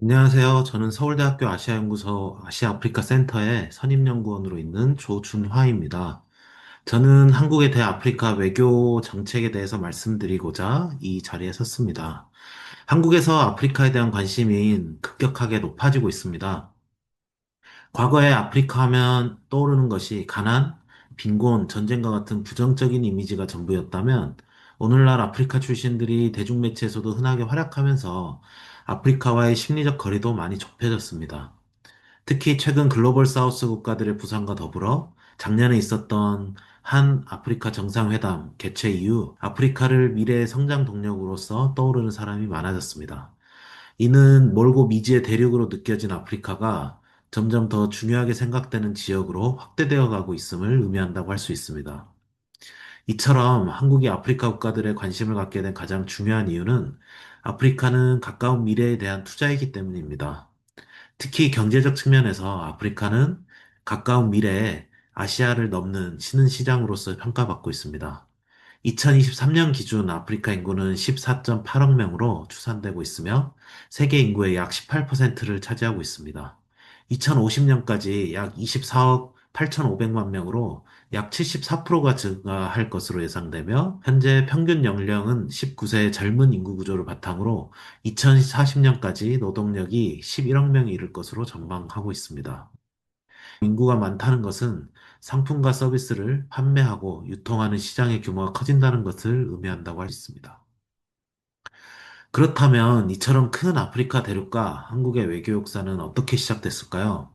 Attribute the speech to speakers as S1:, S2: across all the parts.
S1: 안녕하세요. 저는 서울대학교 아시아연구소 아시아아프리카 센터의 선임연구원으로 있는 조준화입니다. 저는 한국의 대아프리카 외교 정책에 대해서 말씀드리고자 이 자리에 섰습니다. 한국에서 아프리카에 대한 관심이 급격하게 높아지고 있습니다. 과거에 아프리카 하면 떠오르는 것이 가난, 빈곤, 전쟁과 같은 부정적인 이미지가 전부였다면 오늘날 아프리카 출신들이 대중매체에서도 흔하게 활약하면서 아프리카와의 심리적 거리도 많이 좁혀졌습니다. 특히 최근 글로벌 사우스 국가들의 부상과 더불어 작년에 있었던 한 아프리카 정상회담 개최 이후 아프리카를 미래의 성장 동력으로서 떠오르는 사람이 많아졌습니다. 이는 멀고 미지의 대륙으로 느껴진 아프리카가 점점 더 중요하게 생각되는 지역으로 확대되어 가고 있음을 의미한다고 할 수 있습니다. 이처럼 한국이 아프리카 국가들의 관심을 갖게 된 가장 중요한 이유는 아프리카는 가까운 미래에 대한 투자이기 때문입니다. 특히 경제적 측면에서 아프리카는 가까운 미래에 아시아를 넘는 신흥 시장으로서 평가받고 있습니다. 2023년 기준 아프리카 인구는 14.8억 명으로 추산되고 있으며 세계 인구의 약 18%를 차지하고 있습니다. 2050년까지 약 24억 8,500만 명으로 약 74%가 증가할 것으로 예상되며 현재 평균 연령은 19세의 젊은 인구 구조를 바탕으로 2040년까지 노동력이 11억 명이 이를 것으로 전망하고 있습니다. 인구가 많다는 것은 상품과 서비스를 판매하고 유통하는 시장의 규모가 커진다는 것을 의미한다고 할 수 있습니다. 그렇다면 이처럼 큰 아프리카 대륙과 한국의 외교 역사는 어떻게 시작됐을까요?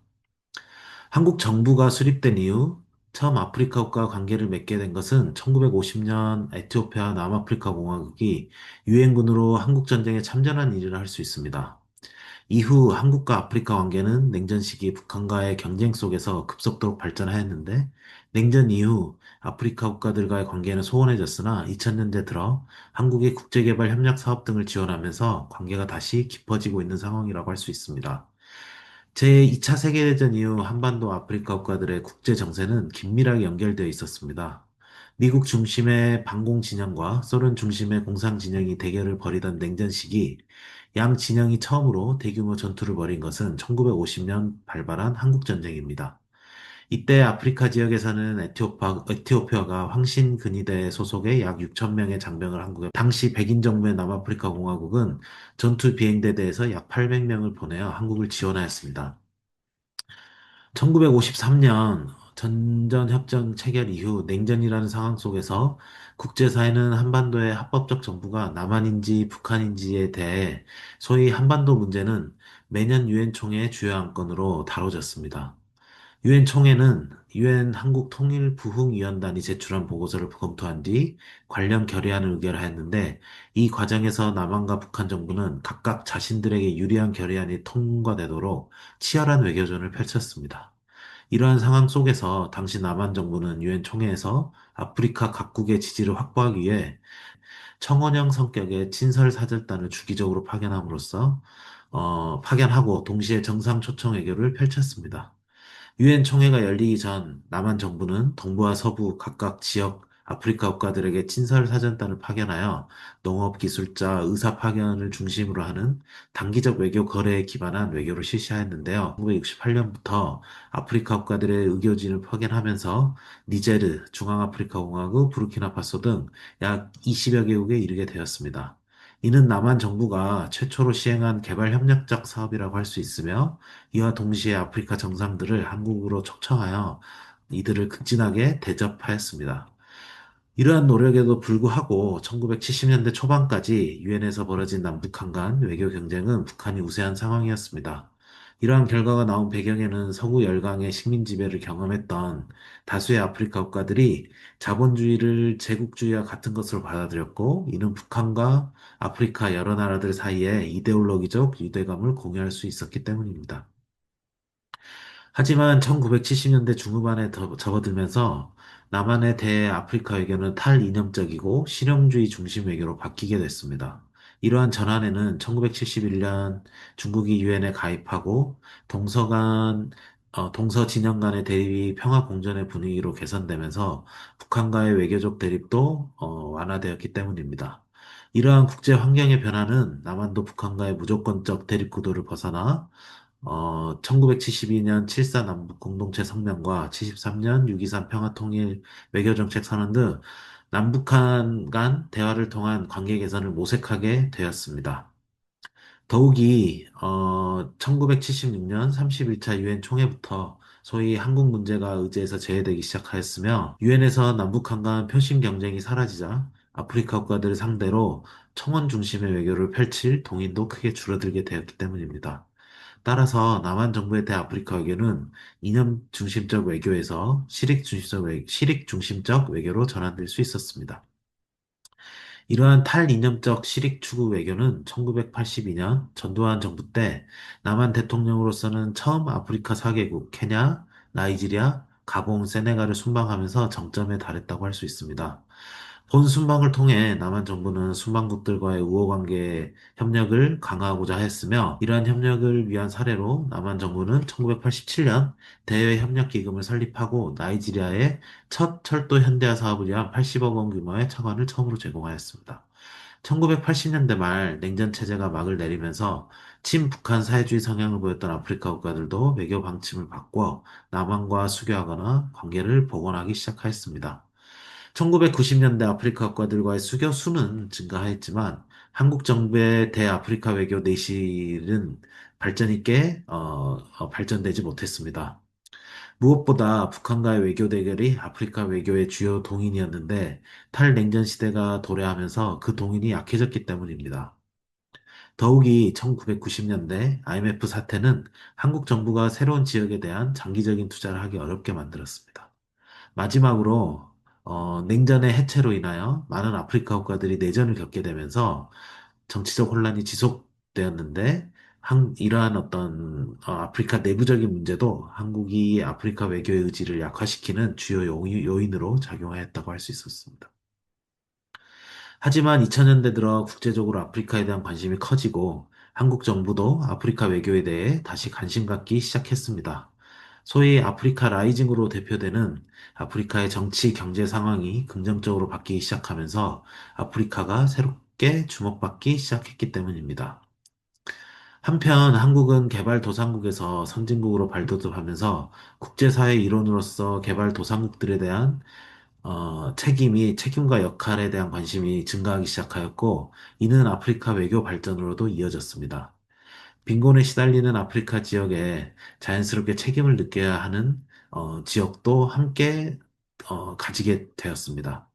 S1: 한국 정부가 수립된 이후 처음 아프리카 국가와 관계를 맺게 된 것은 1950년 에티오피아 남아프리카 공화국이 유엔군으로 한국 전쟁에 참전한 일이라 할 수 있습니다. 이후 한국과 아프리카 관계는 냉전 시기 북한과의 경쟁 속에서 급속도로 발전하였는데, 냉전 이후 아프리카 국가들과의 관계는 소원해졌으나 2000년대 들어 한국이 국제개발 협력 사업 등을 지원하면서 관계가 다시 깊어지고 있는 상황이라고 할 수 있습니다. 제2차 세계대전 이후 한반도 아프리카 국가들의 국제 정세는 긴밀하게 연결되어 있었습니다. 미국 중심의 반공 진영과 소련 중심의 공산 진영이 대결을 벌이던 냉전 시기, 양 진영이 처음으로 대규모 전투를 벌인 것은 1950년 발발한 한국전쟁입니다. 이때 아프리카 지역에서는 에티오피아가 황신근위대 소속의 약 6천 명의 장병을 한국에, 당시 백인 정부의 남아프리카 공화국은 전투 비행대대에서 약 800명을 보내어 한국을 지원하였습니다. 1953년 전전협정 체결 이후 냉전이라는 상황 속에서 국제사회는 한반도의 합법적 정부가 남한인지 북한인지에 대해 소위 한반도 문제는 매년 유엔 총회 주요 안건으로 다뤄졌습니다. 유엔 총회는 유엔 한국 통일 부흥위원단이 제출한 보고서를 검토한 뒤 관련 결의안을 의결하였는데, 이 과정에서 남한과 북한 정부는 각각 자신들에게 유리한 결의안이 통과되도록 치열한 외교전을 펼쳤습니다. 이러한 상황 속에서 당시 남한 정부는 유엔 총회에서 아프리카 각국의 지지를 확보하기 위해 청원형 성격의 친설사절단을 주기적으로 파견하고 동시에 정상 초청 외교를 펼쳤습니다. 유엔 총회가 열리기 전 남한 정부는 동부와 서부 각각 지역 아프리카 국가들에게 친설 사전단을 파견하여 농업 기술자 의사 파견을 중심으로 하는 단기적 외교 거래에 기반한 외교를 실시하였는데요. 1968년부터 아프리카 국가들의 의교진을 파견하면서 니제르, 중앙아프리카 공화국, 부르키나파소 등 약 20여 개국에 이르게 되었습니다. 이는 남한 정부가 최초로 시행한 개발협력적 사업이라고 할 수 있으며, 이와 동시에 아프리카 정상들을 한국으로 초청하여 이들을 극진하게 대접하였습니다. 이러한 노력에도 불구하고 1970년대 초반까지 유엔에서 벌어진 남북한 간 외교 경쟁은 북한이 우세한 상황이었습니다. 이러한 결과가 나온 배경에는 서구 열강의 식민 지배를 경험했던 다수의 아프리카 국가들이 자본주의를 제국주의와 같은 것으로 받아들였고, 이는 북한과 아프리카 여러 나라들 사이에 이데올로기적 유대감을 공유할 수 있었기 때문입니다. 하지만 1970년대 중후반에 접어들면서 남한의 대아프리카 외교는 탈이념적이고 실용주의 중심 외교로 바뀌게 됐습니다. 이러한 전환에는 1971년 중국이 유엔에 가입하고 동서 진영 간의 대립이 평화 공존의 분위기로 개선되면서 북한과의 외교적 대립도 완화되었기 때문입니다. 이러한 국제 환경의 변화는 남한도 북한과의 무조건적 대립 구도를 벗어나 1972년 7.4 남북 공동체 성명과 73년 6.23 평화통일 외교정책 선언 등 남북한 간 대화를 통한 관계 개선을 모색하게 되었습니다. 더욱이 1976년 31차 유엔 총회부터 소위 한국 문제가 의제에서 제외되기 시작하였으며 유엔에서 남북한 간 표심 경쟁이 사라지자 아프리카 국가들을 상대로 청원 중심의 외교를 펼칠 동인도 크게 줄어들게 되었기 때문입니다. 따라서 남한 정부의 대아프리카 외교는 이념 중심적 외교에서 실익 중심적 외교로 전환될 수 있었습니다. 이러한 탈이념적 실익 추구 외교는 1982년 전두환 정부 때 남한 대통령으로서는 처음 아프리카 4개국, 케냐, 나이지리아, 가공, 세네갈을 순방하면서 정점에 달했다고 할 수 있습니다. 본 순방을 통해 남한 정부는 순방국들과의 우호관계 협력을 강화하고자 했으며 이러한 협력을 위한 사례로 남한 정부는 1987년 대외협력기금을 설립하고 나이지리아에 첫 철도 현대화 사업을 위한 80억 원 규모의 차관을 처음으로 제공하였습니다. 1980년대 말 냉전 체제가 막을 내리면서 친북한 사회주의 성향을 보였던 아프리카 국가들도 외교 방침을 바꿔 남한과 수교하거나 관계를 복원하기 시작하였습니다. 1990년대 아프리카 국가들과의 수교 수는 증가하였지만 한국 정부의 대아프리카 외교 내실은 발전이 꽤 발전되지 못했습니다. 무엇보다 북한과의 외교 대결이 아프리카 외교의 주요 동인이었는데 탈냉전 시대가 도래하면서 그 동인이 약해졌기 때문입니다. 더욱이 1990년대 IMF 사태는 한국 정부가 새로운 지역에 대한 장기적인 투자를 하기 어렵게 만들었습니다. 마지막으로 냉전의 해체로 인하여 많은 아프리카 국가들이 내전을 겪게 되면서 정치적 혼란이 지속되었는데 이러한 어떤 아프리카 내부적인 문제도 한국이 아프리카 외교의 의지를 약화시키는 주요 요인으로 작용하였다고 할 수 있었습니다. 하지만 2000년대 들어 국제적으로 아프리카에 대한 관심이 커지고 한국 정부도 아프리카 외교에 대해 다시 관심 갖기 시작했습니다. 소위 아프리카 라이징으로 대표되는 아프리카의 정치, 경제 상황이 긍정적으로 바뀌기 시작하면서 아프리카가 새롭게 주목받기 시작했기 때문입니다. 한편 한국은 개발도상국에서 선진국으로 발돋움하면서 국제사회 일원으로서 개발도상국들에 대한 책임과 역할에 대한 관심이 증가하기 시작하였고, 이는 아프리카 외교 발전으로도 이어졌습니다. 빈곤에 시달리는 아프리카 지역에 자연스럽게 책임을 느껴야 하는 지역도 함께 가지게 되었습니다.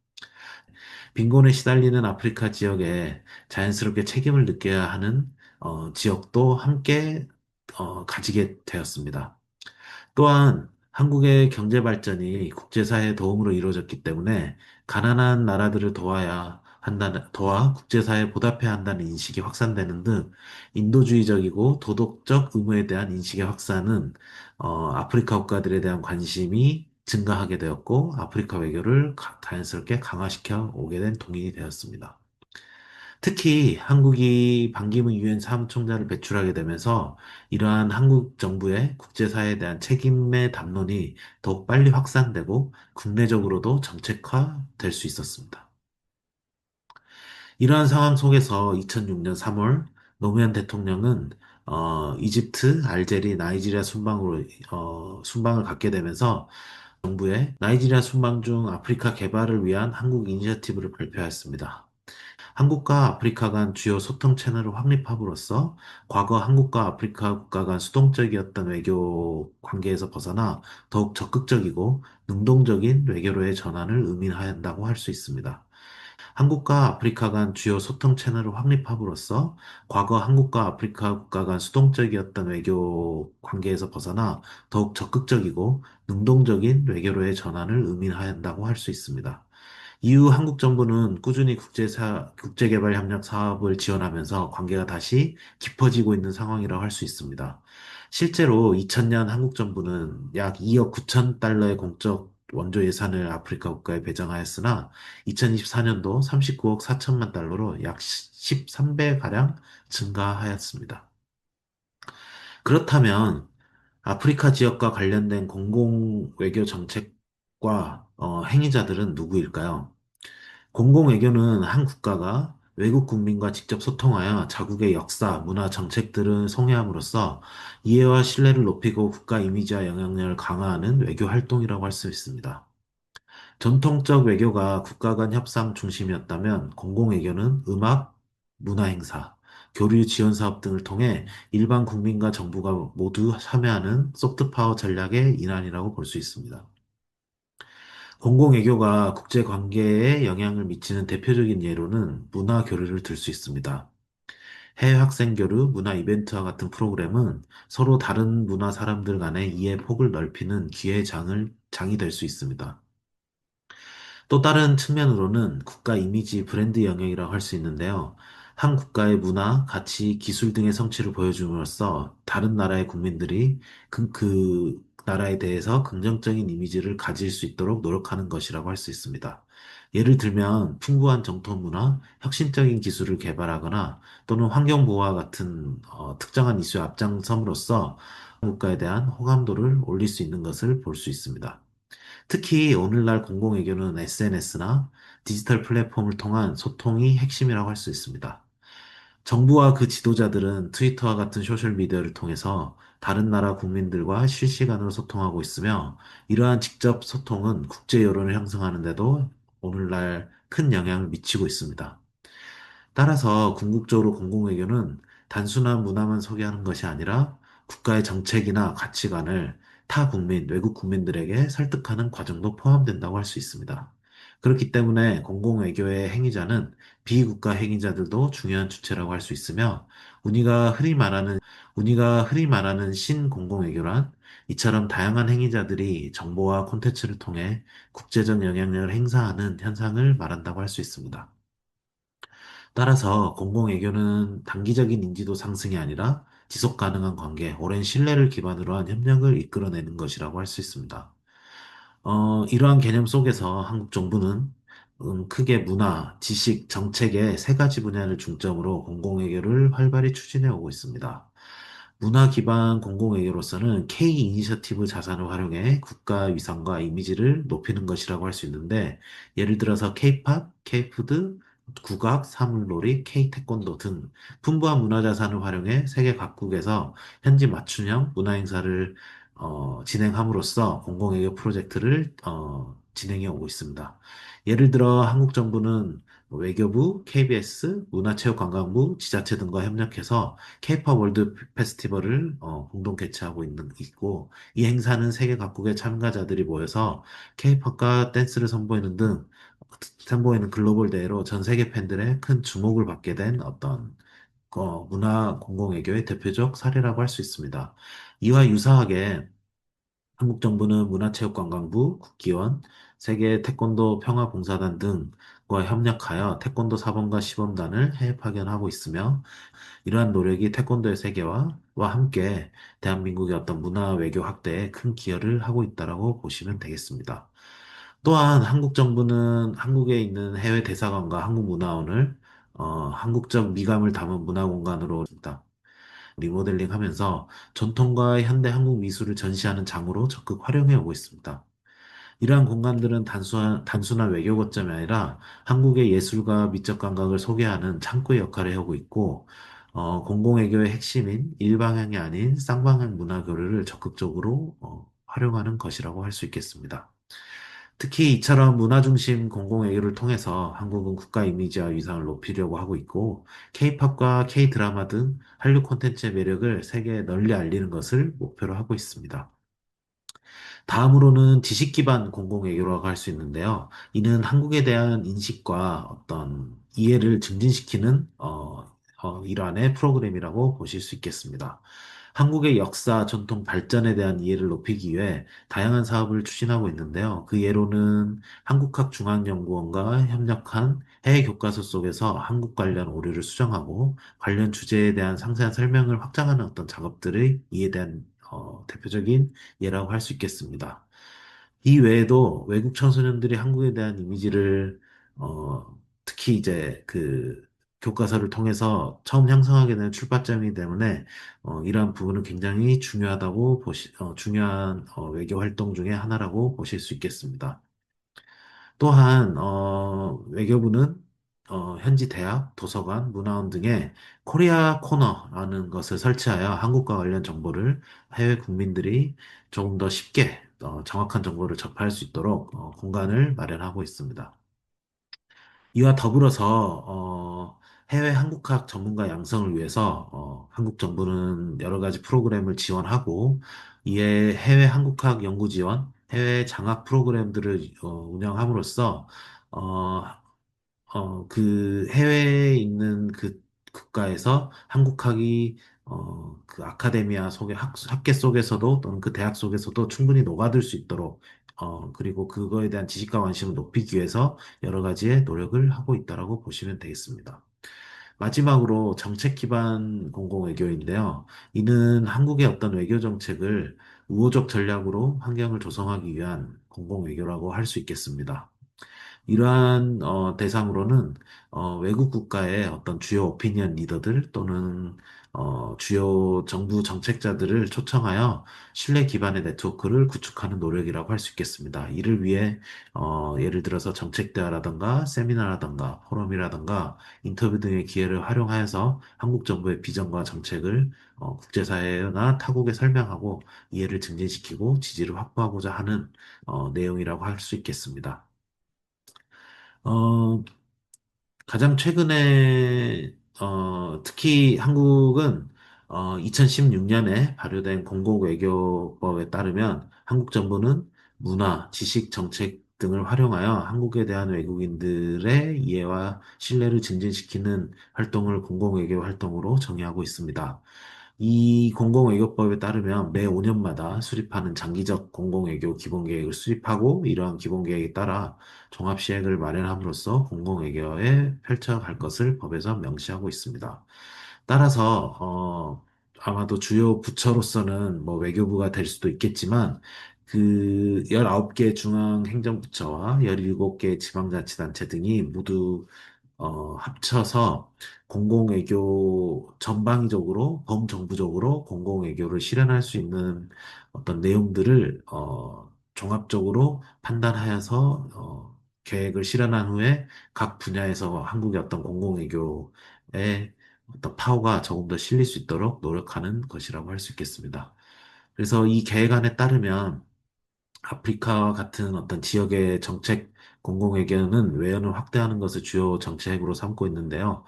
S1: 빈곤에 시달리는 아프리카 지역에 자연스럽게 책임을 느껴야 하는 지역도 함께 가지게 되었습니다. 또한 한국의 경제 발전이 국제사회의 도움으로 이루어졌기 때문에 가난한 나라들을 도와 국제사회에 보답해야 한다는 인식이 확산되는 등 인도주의적이고 도덕적 의무에 대한 인식의 확산은 아프리카 국가들에 대한 관심이 증가하게 되었고 아프리카 외교를 자연스럽게 강화시켜 오게 된 동인이 되었습니다. 특히 한국이 반기문 유엔 사무총장을 배출하게 되면서 이러한 한국 정부의 국제사회에 대한 책임의 담론이 더욱 빨리 확산되고 국내적으로도 정책화될 수 있었습니다. 이러한 상황 속에서 2006년 3월 노무현 대통령은 이집트, 알제리, 나이지리아 순방을 갖게 되면서 정부의 나이지리아 순방 중 아프리카 개발을 위한 한국 이니셔티브를 발표하였습니다. 한국과 아프리카 간 주요 소통 채널을 확립함으로써 과거 한국과 아프리카 국가 간 수동적이었던 외교 관계에서 벗어나 더욱 적극적이고 능동적인 외교로의 전환을 의미한다고 할 수 있습니다. 한국과 아프리카 간 주요 소통 채널을 확립함으로써 과거 한국과 아프리카 국가 간 수동적이었던 외교 관계에서 벗어나 더욱 적극적이고 능동적인 외교로의 전환을 의미한다고 할 수 있습니다. 이후 한국 정부는 꾸준히 국제개발협력 사업을 지원하면서 관계가 다시 깊어지고 있는 상황이라고 할 수 있습니다. 실제로 2000년 한국 정부는 약 2억 9천 달러의 공적 원조 예산을 아프리카 국가에 배정하였으나 2024년도 39억 4천만 달러로 약 13배가량 증가하였습니다. 그렇다면 아프리카 지역과 관련된 공공 외교 정책과 행위자들은 누구일까요? 공공외교는 한 국가가 외국 국민과 직접 소통하여 자국의 역사, 문화, 정책들을 소개함으로써 이해와 신뢰를 높이고 국가 이미지와 영향력을 강화하는 외교 활동이라고 할 수 있습니다. 전통적 외교가 국가 간 협상 중심이었다면 공공외교는 음악, 문화행사, 교류 지원 사업 등을 통해 일반 국민과 정부가 모두 참여하는 소프트파워 전략의 일환이라고 볼 수 있습니다. 공공외교가 국제관계에 영향을 미치는 대표적인 예로는 문화 교류를 들 수 있습니다. 해외 학생 교류, 문화 이벤트와 같은 프로그램은 서로 다른 문화 사람들 간의 이해 폭을 넓히는 장이 될 수 있습니다. 또 다른 측면으로는 국가 이미지 브랜드 영역이라고 할 수 있는데요. 한 국가의 문화, 가치, 기술 등의 성취를 보여줌으로써 다른 나라의 국민들이 그 나라에 대해서 긍정적인 이미지를 가질 수 있도록 노력하는 것이라고 할 수 있습니다. 예를 들면 풍부한 정통 문화, 혁신적인 기술을 개발하거나 또는 환경 보호와 같은 특정한 이슈에 앞장섬으로써 국가에 대한 호감도를 올릴 수 있는 것을 볼 수 있습니다. 특히 오늘날 공공외교는 SNS나 디지털 플랫폼을 통한 소통이 핵심이라고 할 수 있습니다. 정부와 그 지도자들은 트위터와 같은 소셜미디어를 통해서 다른 나라 국민들과 실시간으로 소통하고 있으며 이러한 직접 소통은 국제 여론을 형성하는 데도 오늘날 큰 영향을 미치고 있습니다. 따라서 궁극적으로 공공외교는 단순한 문화만 소개하는 것이 아니라 국가의 정책이나 가치관을 타 국민, 외국 국민들에게 설득하는 과정도 포함된다고 할 수 있습니다. 그렇기 때문에 공공외교의 행위자는 비국가 행위자들도 중요한 주체라고 할 수 있으며, 우리가 흔히 말하는, 우리가 흔히 말하는 신공공외교란 이처럼 다양한 행위자들이 정보와 콘텐츠를 통해 국제적 영향력을 행사하는 현상을 말한다고 할 수 있습니다. 따라서 공공외교는 단기적인 인지도 상승이 아니라 지속 가능한 관계, 오랜 신뢰를 기반으로 한 협력을 이끌어내는 것이라고 할 수 있습니다. 이러한 개념 속에서 한국 정부는 크게 문화, 지식, 정책의 세 가지 분야를 중점으로 공공외교를 활발히 추진해 오고 있습니다. 문화 기반 공공외교로서는 K 이니셔티브 자산을 활용해 국가 위상과 이미지를 높이는 것이라고 할 수 있는데, 예를 들어서 K-팝, K-푸드, 국악, 사물놀이, K 태권도 등 풍부한 문화 자산을 활용해 세계 각국에서 현지 맞춤형 문화 행사를 진행함으로써 공공외교 프로젝트를 진행해 오고 있습니다. 예를 들어 한국 정부는 외교부, KBS, 문화체육관광부, 지자체 등과 협력해서 K-팝 월드 페스티벌을 공동 개최하고 있고, 이 행사는 세계 각국의 참가자들이 모여서 K-팝과 댄스를 선보이는 글로벌 대회로 전 세계 팬들의 큰 주목을 받게 된 어떤 문화 공공외교의 대표적 사례라고 할 수 있습니다. 이와 유사하게 한국 정부는 문화체육관광부, 국기원, 세계 태권도 평화봉사단 등과 협력하여 태권도 사범과 시범단을 해외 파견하고 있으며, 이러한 노력이 태권도의 세계화와 함께 대한민국의 어떤 문화 외교 확대에 큰 기여를 하고 있다라고 보시면 되겠습니다. 또한 한국 정부는 한국에 있는 해외 대사관과 한국문화원을 한국적 미감을 담은 문화공간으로 리모델링 하면서 전통과 현대 한국 미술을 전시하는 장으로 적극 활용해 오고 있습니다. 이러한 공간들은 단순한 외교 거점이 아니라 한국의 예술과 미적 감각을 소개하는 창구의 역할을 해오고 있고, 공공외교의 핵심인 일방향이 아닌 쌍방향 문화 교류를 적극적으로 활용하는 것이라고 할 수 있겠습니다. 특히 이처럼 문화 중심 공공외교를 통해서 한국은 국가 이미지와 위상을 높이려고 하고 있고, K-팝과 K-드라마 등 한류 콘텐츠의 매력을 세계에 널리 알리는 것을 목표로 하고 있습니다. 다음으로는 지식 기반 공공외교라고 할 수 있는데요. 이는 한국에 대한 인식과 어떤 이해를 증진시키는 일환의 프로그램이라고 보실 수 있겠습니다. 한국의 역사, 전통, 발전에 대한 이해를 높이기 위해 다양한 사업을 추진하고 있는데요. 그 예로는 한국학중앙연구원과 협력한 해외 교과서 속에서 한국 관련 오류를 수정하고 관련 주제에 대한 상세한 설명을 확장하는 어떤 작업들의 이에 대한 대표적인 예라고 할 수 있겠습니다. 이 외에도 외국 청소년들이 한국에 대한 이미지를 특히 이제 그 교과서를 통해서 처음 형성하게 되는 출발점이기 때문에 이러한 부분은 굉장히 중요한 외교 활동 중에 하나라고 보실 수 있겠습니다. 또한 외교부는 현지 대학, 도서관, 문화원 등에 코리아 코너라는 것을 설치하여 한국과 관련 정보를 해외 국민들이 조금 더 쉽게 정확한 정보를 접할 수 있도록 공간을 마련하고 있습니다. 이와 더불어서 해외 한국학 전문가 양성을 위해서 한국 정부는 여러 가지 프로그램을 지원하고 이에 해외 한국학 연구 지원, 해외 장학 프로그램들을 운영함으로써 어, 그 해외에 있는 그 국가에서 한국학이 그 아카데미아 속의 학계 속에서도 또는 그 대학 속에서도 충분히 녹아들 수 있도록 그리고 그거에 대한 지식과 관심을 높이기 위해서 여러 가지의 노력을 하고 있다라고 보시면 되겠습니다. 마지막으로 정책 기반 공공외교인데요. 이는 한국의 어떤 외교 정책을 우호적 전략으로 환경을 조성하기 위한 공공외교라고 할 수 있겠습니다. 이러한 대상으로는 외국 국가의 어떤 주요 오피니언 리더들 또는 주요 정부 정책자들을 초청하여 신뢰 기반의 네트워크를 구축하는 노력이라고 할 수 있겠습니다. 이를 위해 예를 들어서 정책 대화라든가 세미나라든가 포럼이라든가 인터뷰 등의 기회를 활용하여서 한국 정부의 비전과 정책을 국제사회나 타국에 설명하고 이해를 증진시키고 지지를 확보하고자 하는 내용이라고 할 수 있겠습니다. 어, 가장 최근에, 특히 한국은 2016년에 발효된 공공외교법에 따르면 한국 정부는 문화, 지식, 정책 등을 활용하여 한국에 대한 외국인들의 이해와 신뢰를 증진시키는 활동을 공공외교 활동으로 정의하고 있습니다. 이 공공외교법에 따르면 매 5년마다 수립하는 장기적 공공외교 기본계획을 수립하고 이러한 기본계획에 따라 종합시행을 마련함으로써 공공외교에 펼쳐갈 것을 법에서 명시하고 있습니다. 따라서 아마도 주요 부처로서는 뭐 외교부가 될 수도 있겠지만 그 19개 중앙행정부처와 17개 지방자치단체 등이 모두 합쳐서 공공외교 전방위적으로 범정부적으로 공공외교를 실현할 수 있는 어떤 내용들을 종합적으로 판단하여서 계획을 실현한 후에 각 분야에서 한국의 어떤 공공외교의 어떤 파워가 조금 더 실릴 수 있도록 노력하는 것이라고 할 수 있겠습니다. 그래서 이 계획안에 따르면 아프리카와 같은 어떤 지역의 정책 공공외교는 외연을 확대하는 것을 주요 정책으로 삼고 있는데요.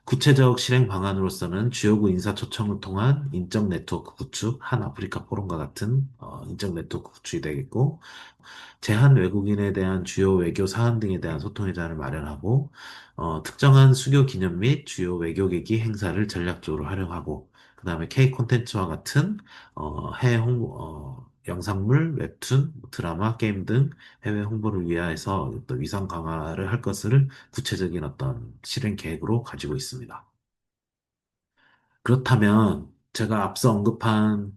S1: 구체적 실행 방안으로서는 주요국 인사 초청을 통한 인적 네트워크 구축, 한 아프리카 포럼과 같은 인적 네트워크 구축이 되겠고, 제한 외국인에 대한 주요 외교 사안 등에 대한 소통의 장을 마련하고, 특정한 수교 기념 및 주요 외교계기 행사를 전략적으로 활용하고, 그 다음에 K 콘텐츠와 같은 해외 홍보, 영상물, 웹툰, 드라마, 게임 등 해외 홍보를 위하여서 또 위상 강화를 할 것을 구체적인 어떤 실행 계획으로 가지고 있습니다. 그렇다면 제가 앞서 언급한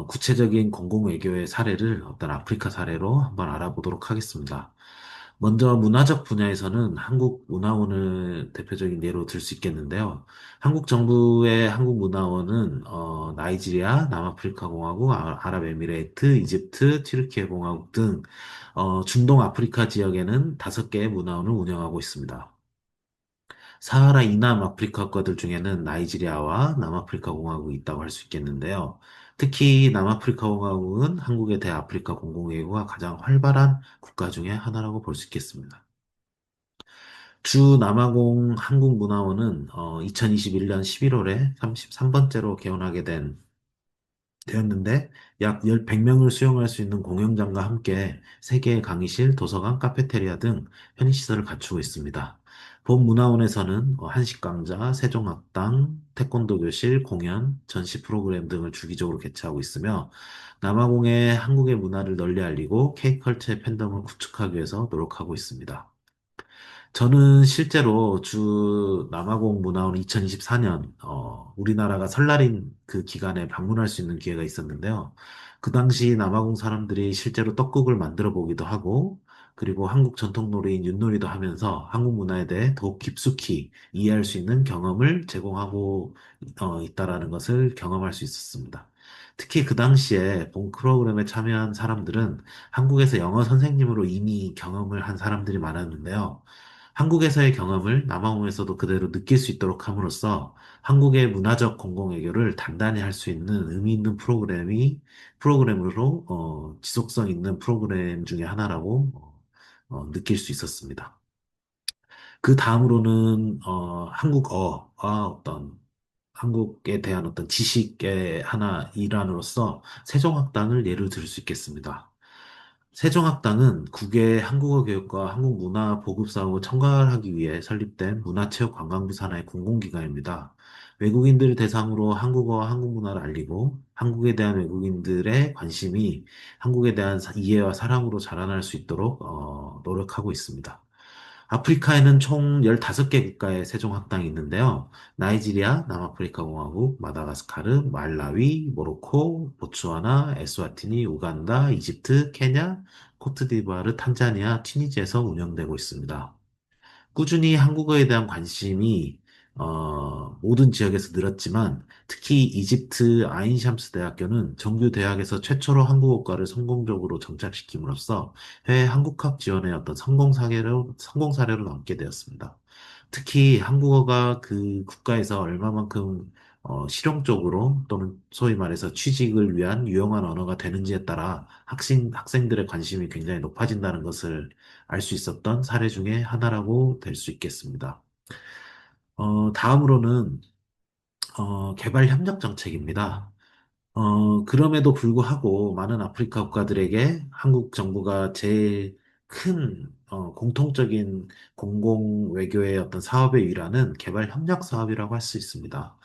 S1: 구체적인 공공외교의 사례를 어떤 아프리카 사례로 한번 알아보도록 하겠습니다. 먼저 문화적 분야에서는 한국문화원을 대표적인 예로 들 수 있겠는데요. 한국 정부의 한국문화원은 나이지리아, 남아프리카 공화국, 아랍에미레이트, 이집트, 튀르키예 공화국 등 중동 아프리카 지역에는 5개의 문화원을 운영하고 있습니다. 사하라 이남 아프리카 국가들 중에는 나이지리아와 남아프리카 공화국이 있다고 할 수 있겠는데요. 특히 남아프리카 공화국은 한국의 대아프리카 공공외교가 가장 활발한 국가 중에 하나라고 볼 수 있겠습니다. 주 남아공 한국문화원은 2021년 11월에 33번째로 개원하게 되었는데 약 100명을 수용할 수 있는 공연장과 함께 3개의 강의실, 도서관, 카페테리아 등 편의시설을 갖추고 있습니다. 본 문화원에서는 한식 강좌, 세종학당, 태권도 교실, 공연, 전시 프로그램 등을 주기적으로 개최하고 있으며 남아공의 한국의 문화를 널리 알리고 K컬처의 팬덤을 구축하기 위해서 노력하고 있습니다. 저는 실제로 주 남아공 문화원 2024년, 우리나라가 설날인 그 기간에 방문할 수 있는 기회가 있었는데요. 그 당시 남아공 사람들이 실제로 떡국을 만들어 보기도 하고, 그리고 한국 전통 놀이인 윷놀이도 하면서 한국 문화에 대해 더욱 깊숙이 이해할 수 있는 경험을 제공하고 있다라는 것을 경험할 수 있었습니다. 특히 그 당시에 본 프로그램에 참여한 사람들은 한국에서 영어 선생님으로 이미 경험을 한 사람들이 많았는데요. 한국에서의 경험을 남아공에서도 그대로 느낄 수 있도록 함으로써 한국의 문화적 공공외교를 단단히 할 수 있는 의미 있는 프로그램으로 지속성 있는 프로그램 중에 하나라고 느낄 수 있었습니다. 그 다음으로는 한국어와 한국에 대한 어떤 지식의 하나 일환으로서 세종학당을 예를 들 수 있겠습니다. 세종학당은 국외 한국어 교육과 한국 문화 보급 사업을 첨가하기 위해 설립된 문화체육관광부 산하의 공공기관입니다. 외국인들을 대상으로 한국어와 한국 문화를 알리고 한국에 대한 외국인들의 관심이 한국에 대한 이해와 사랑으로 자라날 수 있도록 노력하고 있습니다. 아프리카에는 총 15개 국가의 세종학당이 있는데요. 나이지리아, 남아프리카 공화국, 마다가스카르, 말라위, 모로코, 보츠와나, 에스와티니, 우간다, 이집트, 케냐, 코트디부아르, 탄자니아, 튀니지에서 운영되고 있습니다. 꾸준히 한국어에 대한 관심이 모든 지역에서 늘었지만 특히 이집트 아인샴스 대학교는 정규 대학에서 최초로 한국어과를 성공적으로 정착시킴으로써 해외 한국학 지원의 어떤 성공 사례로 남게 되었습니다. 특히 한국어가 그 국가에서 얼마만큼 실용적으로 또는 소위 말해서 취직을 위한 유용한 언어가 되는지에 따라 학생들의 관심이 굉장히 높아진다는 것을 알 수 있었던 사례 중에 하나라고 될 수 있겠습니다. 다음으로는 개발 협력 정책입니다. 그럼에도 불구하고 많은 아프리카 국가들에게 한국 정부가 제일 큰 공통적인 공공 외교의 어떤 사업의 일환은 개발 협력 사업이라고 할 수 있습니다.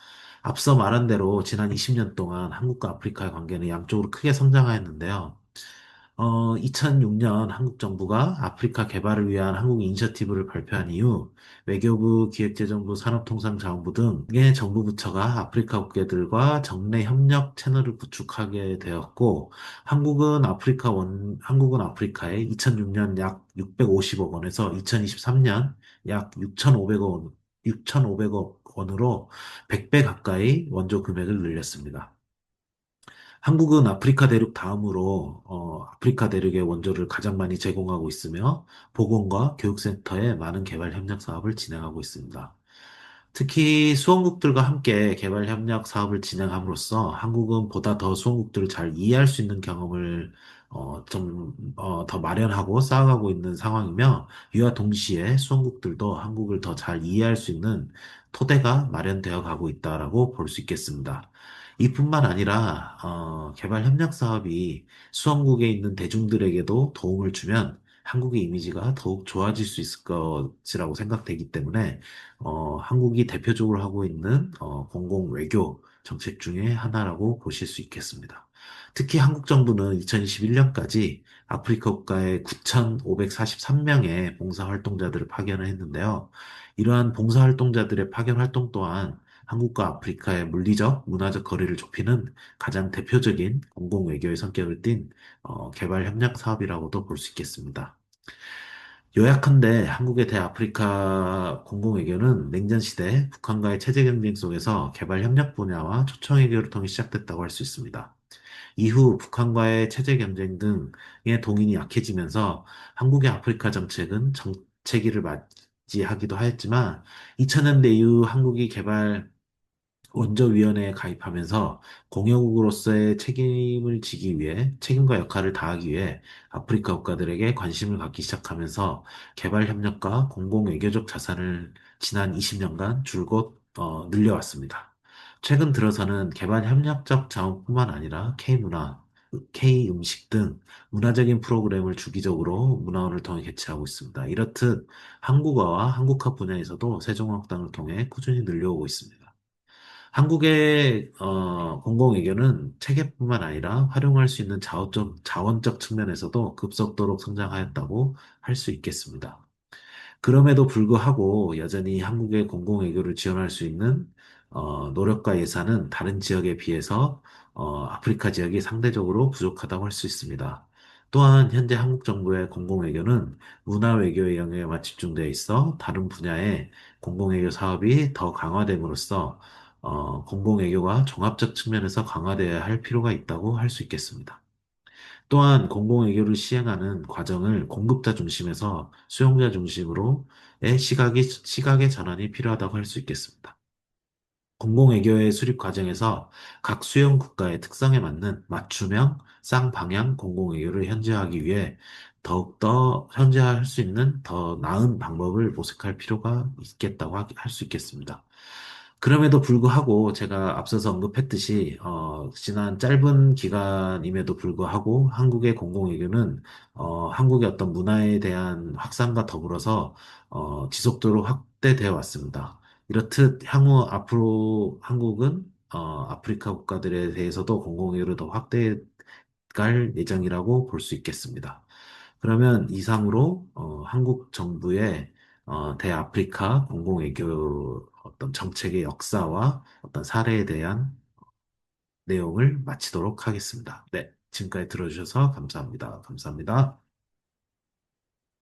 S1: 앞서 말한 대로 지난 20년 동안 한국과 아프리카의 관계는 양쪽으로 크게 성장하였는데요. 2006년 한국 정부가 아프리카 개발을 위한 한국 이니셔티브를 발표한 이후 외교부, 기획재정부, 산업통상자원부 등의 정부 부처가 아프리카 국가들과 정례 협력 채널을 구축하게 되었고, 한국은 아프리카에 2006년 약 650억 원에서 2023년 약 6,500억 원으로 100배 가까이 원조 금액을 늘렸습니다. 한국은 아프리카 대륙 다음으로 아프리카 대륙의 원조를 가장 많이 제공하고 있으며 보건과 교육센터에 많은 개발 협력 사업을 진행하고 있습니다. 특히 수원국들과 함께 개발 협력 사업을 진행함으로써 한국은 보다 더 수원국들을 잘 이해할 수 있는 경험을 더 마련하고 쌓아가고 있는 상황이며 이와 동시에 수원국들도 한국을 더 잘 이해할 수 있는 토대가 마련되어 가고 있다라고 볼 수 있겠습니다. 이뿐만 아니라 개발 협력 사업이 수원국에 있는 대중들에게도 도움을 주면 한국의 이미지가 더욱 좋아질 수 있을 것이라고 생각되기 때문에 한국이 대표적으로 하고 있는 공공 외교 정책 중에 하나라고 보실 수 있겠습니다. 특히 한국 정부는 2021년까지 아프리카 국가에 9,543명의 봉사활동자들을 파견을 했는데요. 이러한 봉사활동자들의 파견 활동 또한 한국과 아프리카의 물리적, 문화적 거리를 좁히는 가장 대표적인 공공외교의 성격을 띤 개발 협력 사업이라고도 볼 수 있겠습니다. 요약한데 한국의 대아프리카 공공외교는 냉전 시대 북한과의 체제 경쟁 속에서 개발 협력 분야와 초청 외교를 통해 시작됐다고 할 수 있습니다. 이후 북한과의 체제 경쟁 등의 동인이 약해지면서 한국의 아프리카 정책은 정체기를 맞이하기도 하였지만 2000년대 이후 한국이 개발 원조위원회에 가입하면서 공여국으로서의 책임을 지기 위해, 책임과 역할을 다하기 위해 아프리카 국가들에게 관심을 갖기 시작하면서 개발 협력과 공공 외교적 자산을 지난 20년간 줄곧 늘려왔습니다. 최근 들어서는 개발 협력적 자원뿐만 아니라 K문화, K음식 등 문화적인 프로그램을 주기적으로 문화원을 통해 개최하고 있습니다. 이렇듯 한국어와 한국학 분야에서도 세종학당을 통해 꾸준히 늘려오고 있습니다. 한국의 공공외교는 체계뿐만 아니라 활용할 수 있는 자원적 측면에서도 급속도로 성장하였다고 할 수 있겠습니다. 그럼에도 불구하고 여전히 한국의 공공외교를 지원할 수 있는 노력과 예산은 다른 지역에 비해서 아프리카 지역이 상대적으로 부족하다고 할 수 있습니다. 또한 현재 한국 정부의 공공외교는 문화외교의 영역에만 집중되어 있어 다른 분야의 공공외교 사업이 더 강화됨으로써 공공외교가 종합적 측면에서 강화되어야 할 필요가 있다고 할 수 있겠습니다. 또한 공공외교를 시행하는 과정을 공급자 중심에서 수용자 중심으로의 시각의 전환이 필요하다고 할 수 있겠습니다. 공공외교의 수립 과정에서 각 수용 국가의 특성에 맞는 맞춤형 쌍방향 공공외교를 현지화하기 위해 더욱더 현지화할 수 있는 더 나은 방법을 모색할 필요가 있겠다고 할 수 있겠습니다. 그럼에도 불구하고 제가 앞서서 언급했듯이 지난 짧은 기간임에도 불구하고 한국의 공공외교는 한국의 어떤 문화에 대한 확산과 더불어서 지속적으로 확대되어 왔습니다. 이렇듯 향후 앞으로 한국은 아프리카 국가들에 대해서도 공공의료를 더 확대해 갈 예정이라고 볼 수 있겠습니다. 그러면 이상으로 한국 정부의 대아프리카 공공외교 어떤 정책의 역사와 어떤 사례에 대한 내용을 마치도록 하겠습니다. 네, 지금까지 들어주셔서 감사합니다. 감사합니다.